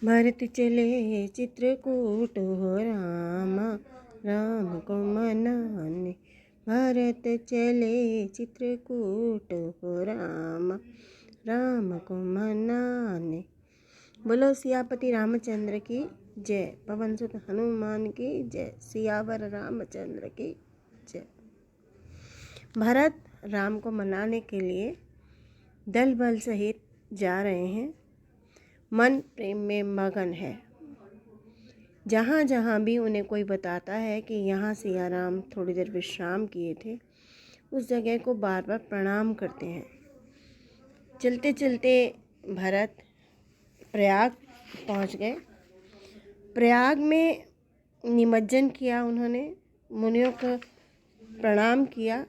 भरत चले चित्रकूट हो राम, राम को मनाने। भरत चले चित्रकूट हो राम, राम को मनाने। बोलो सियापति रामचंद्र की जय, पवन सुत हनुमान की जय, सियावर रामचंद्र की जय। भरत राम को मनाने के लिए दल बल सहित जा रहे हैं। मन प्रेम में मगन है। जहाँ जहाँ भी उन्हें कोई बताता है कि यहाँ सिया राम थोड़ी देर विश्राम किए थे, उस जगह को बार बार प्रणाम करते हैं। चलते चलते भरत प्रयाग पहुँच गए। प्रयाग में निमज्जन किया उन्होंने, मुनियों को प्रणाम किया,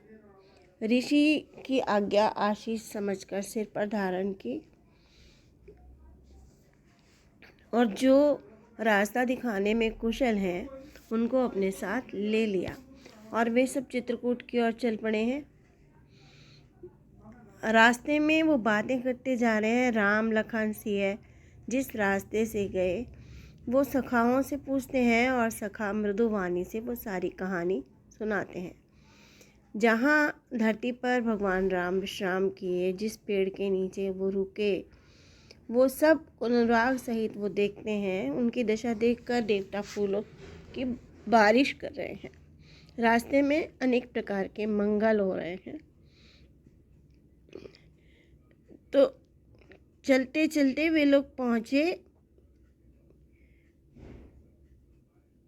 ऋषि की आज्ञा आशीष समझकर सिर पर धारण की और जो रास्ता दिखाने में कुशल हैं उनको अपने साथ ले लिया और वे सब चित्रकूट की ओर चल पड़े हैं। रास्ते में वो बातें करते जा रहे हैं। राम लखन सिया जिस रास्ते से गए वो सखाओं से पूछते हैं और सखा मृदुवाणी से वो सारी कहानी सुनाते हैं। जहाँ धरती पर भगवान राम विश्राम किए, जिस पेड़ के नीचे वो रुके, वो सब अनुराग सहित वो देखते हैं। उनकी दशा देखकर देवता फूलों की बारिश कर रहे हैं। रास्ते में अनेक प्रकार के मंगल हो रहे हैं। तो चलते चलते वे लोग पहुँचे,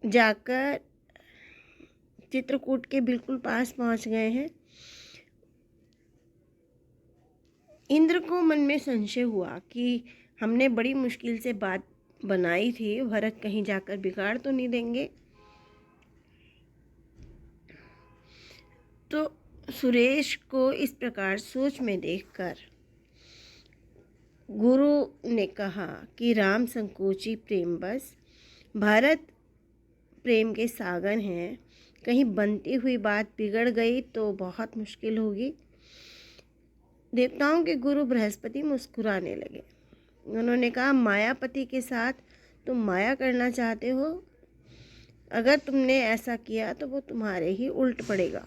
जाकर चित्रकूट के बिल्कुल पास पहुँच गए हैं। इंद्र को मन में संशय हुआ कि हमने बड़ी मुश्किल से बात बनाई थी, भरत कहीं जाकर बिगाड़ तो नहीं देंगे। तो सुरेश को इस प्रकार सोच में देखकर गुरु ने कहा कि राम संकोची प्रेम बस, भरत प्रेम के सागर हैं, कहीं बनती हुई बात बिगड़ गई तो बहुत मुश्किल होगी। देवताओं के गुरु बृहस्पति मुस्कुराने लगे। उन्होंने कहा, मायापति के साथ तुम माया करना चाहते हो। अगर तुमने ऐसा किया तो वो तुम्हारे ही उल्ट पड़ेगा।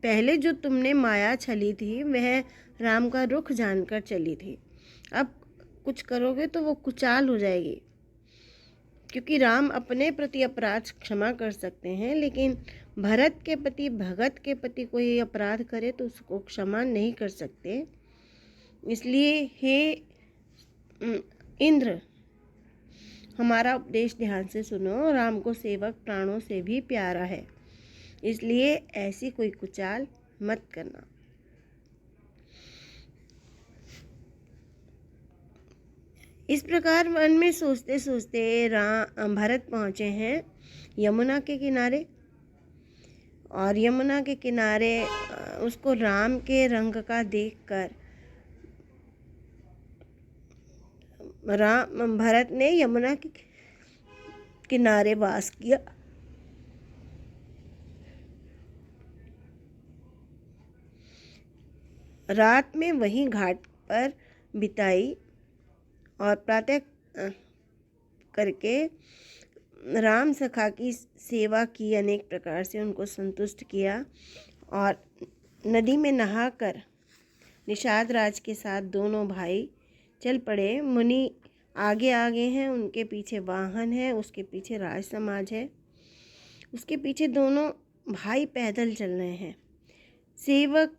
पहले जो तुमने माया छली थी वह राम का रुख जानकर चली थी। अब कुछ करोगे तो वो कुचाल हो जाएगी, क्योंकि राम अपने प्रति अपराध क्षमा कर सकते हैं, लेकिन भरत के प्रति, भगत के प्रति कोई अपराध करे तो उसको क्षमा नहीं कर सकते। इसलिए हे इंद्र, हमारा उपदेश ध्यान से सुनो। राम को सेवक प्राणों से भी प्यारा है, इसलिए ऐसी कोई कुचाल मत करना। इस प्रकार मन में सोचते सोचते भरत पहुँचे हैं यमुना के किनारे। और यमुना के किनारे उसको राम के रंग का देखकर भरत ने यमुना के किनारे वास किया। रात में वहीं घाट पर बिताई और प्रातः करके राम सखा की सेवा की, अनेक प्रकार से उनको संतुष्ट किया और नदी में नहाकर निषाद राज के साथ दोनों भाई चल पड़े। मुनि आगे आगे हैं, उनके पीछे वाहन है, उसके पीछे राज समाज है, उसके पीछे दोनों भाई पैदल चल रहे हैं। सेवक,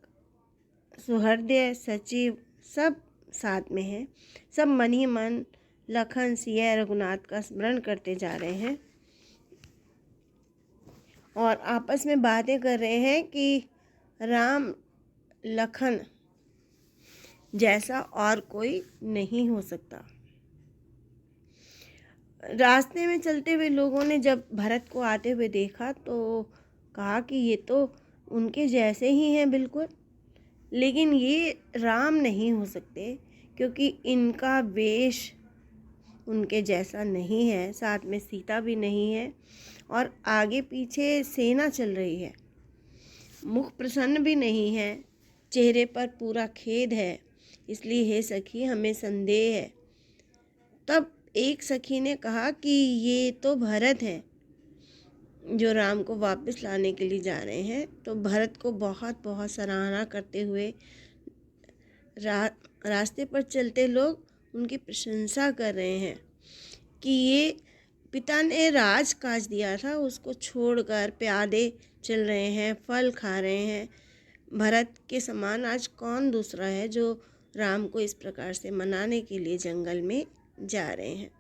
सुहृदय, सचिव सब साथ में हैं। सब मन ही मन लखन सिया रघुनाथ का स्मरण करते जा रहे हैं और आपस में बातें कर रहे हैं कि राम लखन जैसा और कोई नहीं हो सकता। रास्ते में चलते हुए लोगों ने जब भरत को आते हुए देखा तो कहा कि ये तो उनके जैसे ही हैं बिल्कुल, लेकिन ये राम नहीं हो सकते, क्योंकि इनका वेश उनके जैसा नहीं है, साथ में सीता भी नहीं है और आगे पीछे सेना चल रही है। मुख प्रसन्न भी नहीं है, चेहरे पर पूरा खेद है। इसलिए हे सखी हमें संदेह है। तब एक सखी ने कहा कि ये तो भरत हैं जो राम को वापस लाने के लिए जा रहे हैं। तो भरत को बहुत बहुत सराहना करते हुए रास्ते पर चलते लोग उनकी प्रशंसा कर रहे हैं कि ये पिता ने राज काज दिया था उसको छोड़कर प्यादे चल रहे हैं, फल खा रहे हैं। भरत के समान आज कौन दूसरा है जो राम को इस प्रकार से मनाने के लिए जंगल में जा रहे हैं।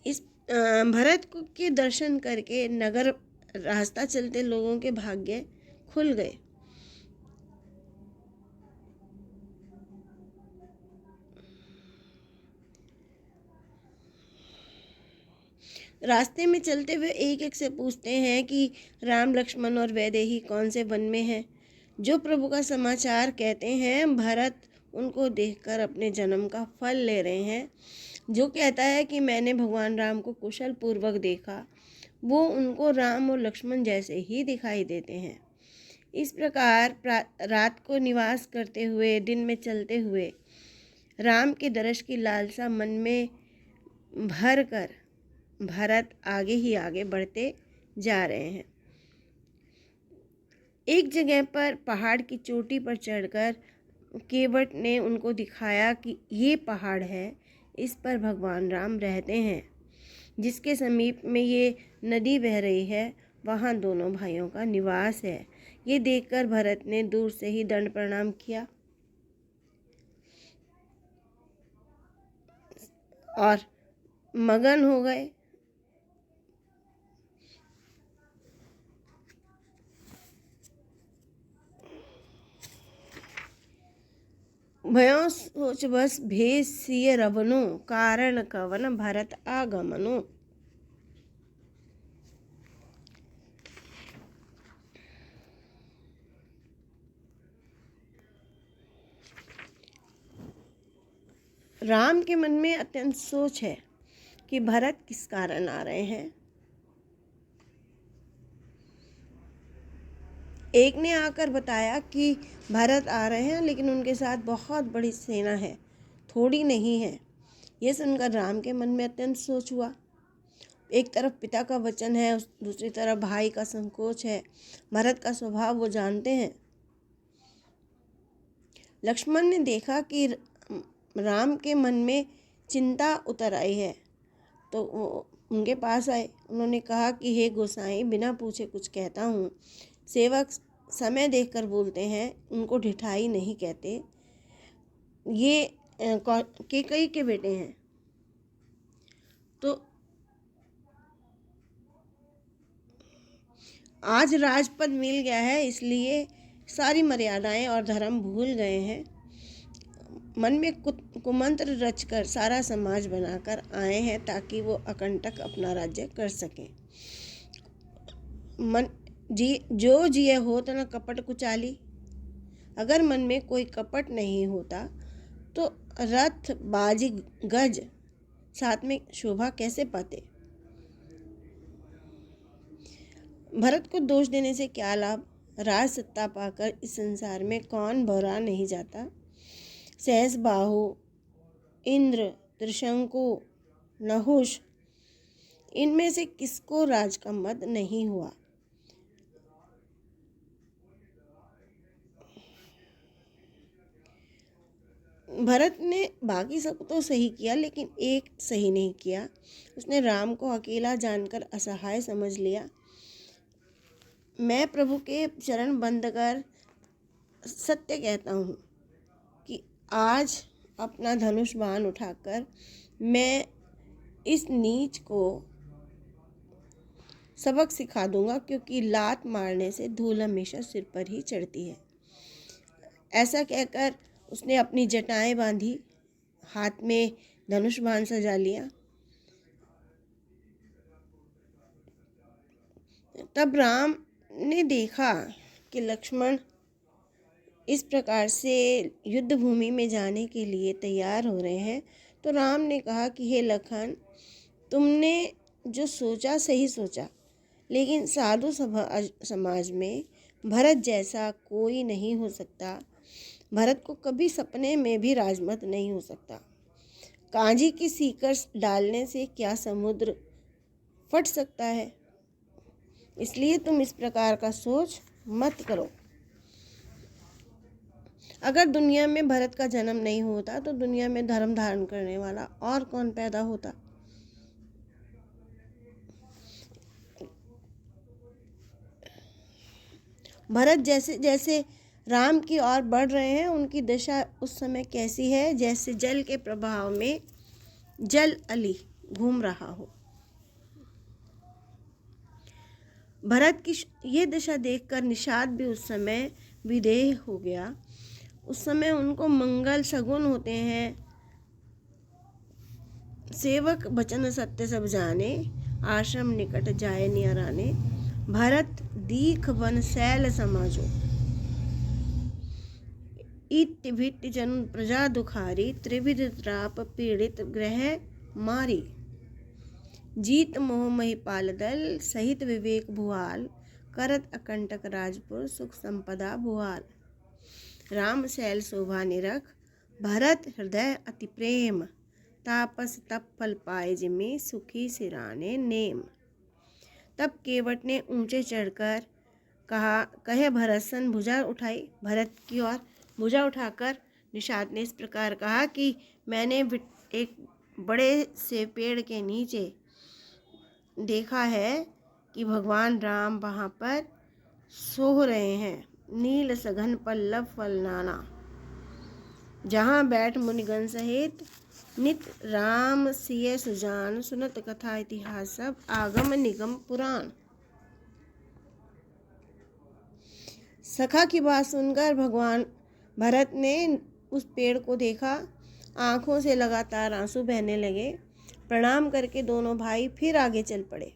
इस भरत के दर्शन करके नगर रास्ता चलते लोगों के भाग्य खुल गए। रास्ते में चलते हुए एक एक से पूछते हैं कि राम लक्ष्मण और वैदेही कौन से वन में हैं। जो प्रभु का समाचार कहते हैं भरत उनको देखकर अपने जन्म का फल ले रहे हैं। जो कहता है कि मैंने भगवान राम को कुशल पूर्वक देखा, वो उनको राम और लक्ष्मण जैसे ही दिखाई देते हैं। इस प्रकार रात को निवास करते हुए दिन में चलते हुए राम के दर्शन की लालसा मन में भर कर भरत आगे ही आगे बढ़ते जा रहे हैं। एक जगह पर पहाड़ की चोटी पर चढ़कर केवट ने उनको दिखाया कि ये पहाड़ है, इस पर भगवान राम रहते हैं। जिसके समीप में ये नदी बह रही है वहाँ दोनों भाइयों का निवास है। ये देखकर भरत ने दूर से ही दंड प्रणाम किया और मगन हो गए। भयो सोच बस भेष सिय रवनु, कारण कवन भरत आगमनु। राम के मन में अत्यंत सोच है कि भरत किस कारण आ रहे हैं। एक ने आकर बताया कि भरत आ रहे हैं लेकिन उनके साथ बहुत बड़ी सेना है, थोड़ी नहीं है। यह सुनकर राम के मन में अत्यंत सोच हुआ। एक तरफ पिता का वचन है, दूसरी तरफ भाई का संकोच है। भरत का स्वभाव वो जानते हैं। लक्ष्मण ने देखा कि राम के मन में चिंता उतर आई है तो वो उनके पास आए। उन्होंने कहा कि हे गोसाई, बिना पूछे कुछ कहता हूँ। सेवक समय देखकर बोलते हैं, उनको ढिठाई नहीं कहते। ये कैकेयी के बेटे हैं। तो आज राजपद मिल गया है, इसलिए सारी मर्यादाएं और धर्म भूल गए हैं। मन में कुमंत्र रचकर सारा समाज बनाकर आए हैं ताकि वो अकंटक अपना राज्य कर सकें। मन जो जिये होत न कपट कुचाली। अगर मन में कोई कपट नहीं होता तो रथ बाजी गज साथ में शोभा कैसे पाते। भरत को दोष देने से क्या लाभ। राज सत्ता पाकर इस संसार में कौन भरा नहीं जाता। सहस बाहु, इंद्र, त्रिशंकु, नहुष, इनमें से किसको राज का मद नहीं हुआ। भरत ने बाकी सब तो सही किया लेकिन एक सही नहीं किया। उसने राम को अकेला जानकर असहाय समझ लिया। मैं प्रभु के चरण बंद कर सत्य कहता हूँ कि आज अपना धनुष बाण उठाकर मैं इस नीच को सबक सिखा दूंगा, क्योंकि लात मारने से धूल हमेशा सिर पर ही चढ़ती है। ऐसा कहकर उसने अपनी जटाएं बांधी, हाथ में धनुष बाण सजा लिया। तब राम ने देखा कि लक्ष्मण इस प्रकार से युद्ध भूमि में जाने के लिए तैयार हो रहे हैं। तो राम ने कहा कि हे लखन, तुमने जो सोचा सही सोचा, लेकिन साधु समाज में भरत जैसा कोई नहीं हो सकता। भरत को कभी सपने में भी राजमत नहीं हो सकता। कांजी की सीकर डालने से क्या समुद्र फट सकता है? इसलिए तुम इस प्रकार का सोच मत करो। अगर दुनिया में भरत का जन्म नहीं होता तो दुनिया में धर्म धारण करने वाला और कौन पैदा होता? भरत जैसे जैसे राम की ओर बढ़ रहे हैं, उनकी दशा उस समय कैसी है? जैसे जल के प्रभाव में जल अली घूम रहा हो। भरत की ये दशा देखकर निषाद भी उस समय विदेह हो गया। उस समय उनको मंगल सगुन होते हैं। सेवक बचन सत्य सब जाने, आश्रम निकट जाए नियराने। भरत दीख वन शैल समाजो, इत्य भिट्ट जन प्रजा दुखारी। त्रिविध त्राप पीड़ित ग्रह मारी। जीत मोह महिपाल दल, सहित विवेक भुआल। करत अकंटक राजपुर, सुख संपदा भुआल। राम शैल शोभा निरख, भरत हृदय अति प्रेम। तापस तप फल पाए जिमे, सुखी सिराने नेम। तब केवट ने ऊंचे चढ़कर कहे भरतसन भुजा उठाई। भरत की ओर भुजा उठाकर निषाद ने इस प्रकार कहा कि मैंने एक बड़े से पेड़ के नीचे देखा है कि भगवान राम वहाँ पर सो रहे हैं। नील सघन पल्लव फल नाना, जहाँ बैठ मुनिगण सहित नित राम सिय सुजान। सुनत कथा इतिहास सब, आगम निगम पुराण। सखा की बात सुनकर भगवान भरत ने उस पेड़ को देखा। आंखों से लगातार आंसू बहने लगे। प्रणाम करके दोनों भाई फिर आगे चल पड़े।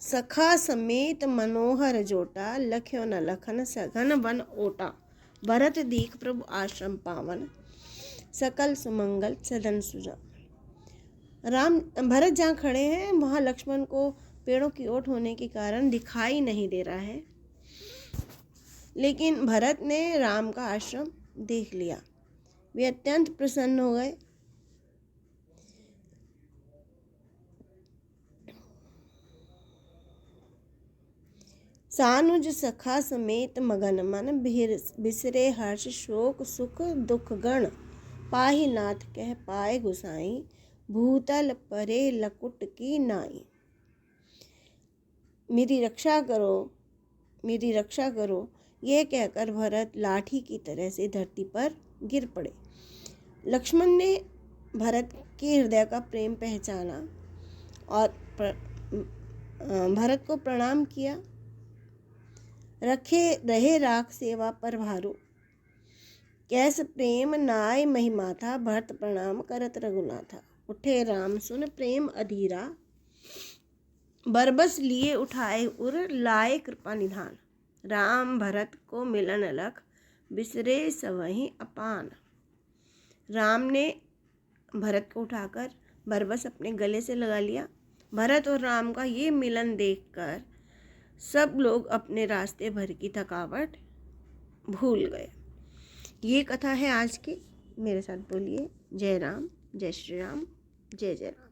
सखा समेत मनोहर जोटा, लख्यो न लखन सघन वन ओटा। भरत दीख प्रभु आश्रम पावन, सकल सुमंगल सदन सुजा। भरत जहाँ खड़े हैं वहाँ लक्ष्मण को पेड़ों की ओट होने के कारण दिखाई नहीं दे रहा है, लेकिन भरत ने राम का आश्रम देख लिया। वे अत्यंत प्रसन्न हो गए। सानुज सखा समेत मगन मन, बिसरे हर्ष शोक सुख दुख गण। पाहि नाथ कह पाए गुसाई, भूतल परे लकुट की नाई। मेरी रक्षा करो, मेरी रक्षा करो, यह कहकर भरत लाठी की तरह से धरती पर गिर पड़े। लक्ष्मण ने भरत के हृदय का प्रेम पहचाना और भरत को प्रणाम किया। रखे रहे राख सेवा पर भारू, कैस प्रेम नाय महिमा था। भरत प्रणाम करत रघुनाथा, उठे राम सुन प्रेम अधीरा। बरबस लिए उठाए उर, लाए कृपा निधान। राम भरत को मिलन लख, बिसरे सवहि अपान। राम ने भरत को उठाकर बरबस अपने गले से लगा लिया। भरत और राम का ये मिलन देखकर सब लोग अपने रास्ते भर की थकावट भूल गए। ये कथा है आज की। मेरे साथ बोलिए जय राम, जय श्री राम, जय जय राम।